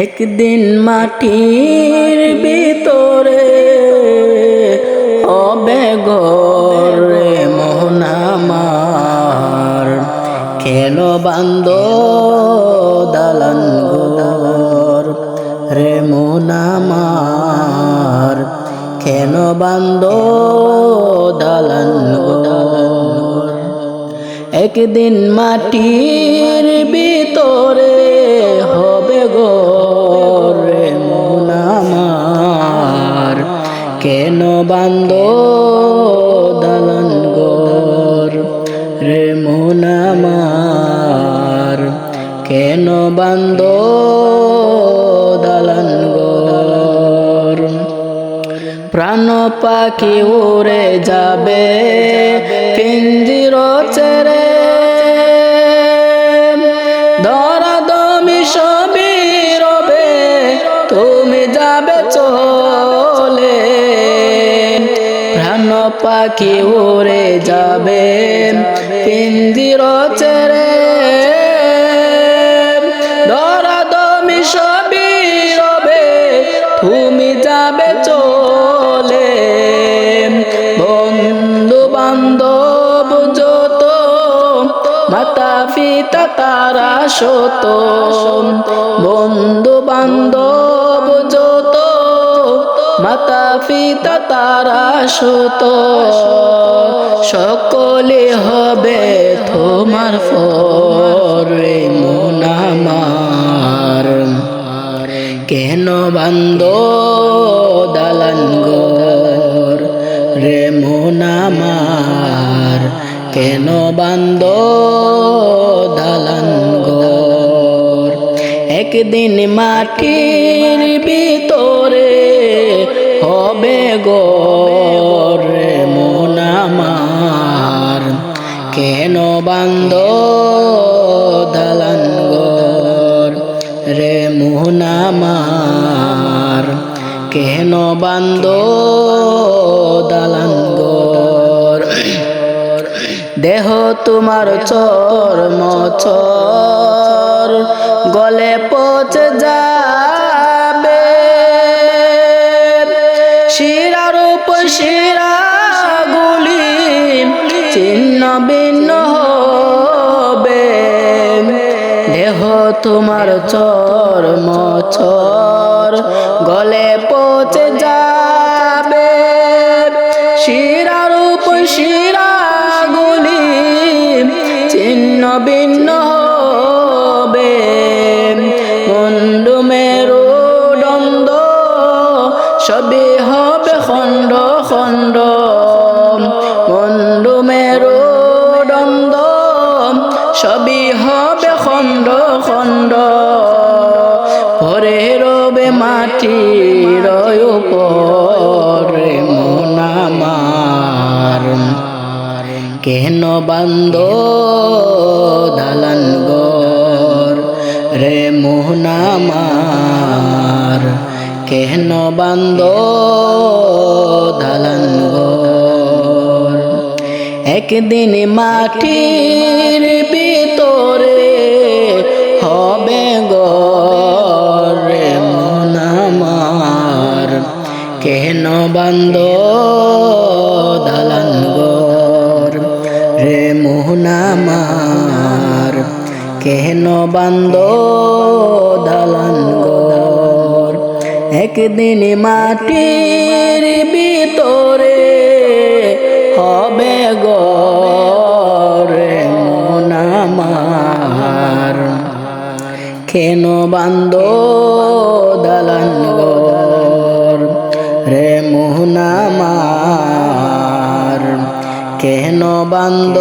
একদিন মাটির ভিতরে হবে ঘর রে মন আমার, কেন বান্দ দালান ঘর রে মন আমার, কেন বান্দ দালান ঘর। একদিন মাটির ভিতরে হবে ঘর রে মন আমার, কেন বান্দ দালান ঘর রে মন আমার, কেন বান্দ দালান ঘর। প্রাণ পাখি উড়ে যাবে পিঞ্জির ছেড়ে, ধরা দমি সবই রবে তুমি যাবে চলে। প্রাণ পাখি উড়ে যাবে পিঞ্জির ছেড়ে, ধরা দমি সবই রবে তুমি যাবে চলে। বন্ধু বান্ধব যত মাতা পিতা তারা শত, বন্ধু বান্ধব যত মাতা পিতা তারা শত, সকলে হবে তোমার পর রে মন আমার, কেন বান্দ দালান ঘর রে মন আমার, কেন বান্দ দালান ঘর। একদিন মাটির ভিতরে হবে ঘর রে মন আমার, কেন বান্দ দালান ঘর রে মন আমার, কেন বান্দ দালান ঘর। দেহ তোমার চর্ম চর গলে পচে যাবে, শিরার উপর শিরা গুলি ছিন্ন ভিন্ন হবে। দেহ তোমার চর্ম চর গলে পচে যাবে, শিরার উপর শিরা গুলি ছিন্ন ভিন্ন হবে। মুন্ডু মেরু দণ্ড সবই হবে খণ্ড খণ্ড, মুন্ডু মেরু দণ্ড সবই হবে খণ্ড খণ্ড। পরে রবে মাটির উপর রে মন আমার, কেন বান্দ দালান ঘর রে মন আমার, কেন বান্দ দালান ঘর। একদিন মাটির ভিতরে হবে ঘর রে মন আমার, কেন বান্দ দালান ঘর রে মন আমার, কেন বান্দ দালান ঘর। একদিন মাটির ভিতরে হবে ঘর রে মন আমার, কেন বান্দ দালান ঘর রে মন আমার, কেন বান্দ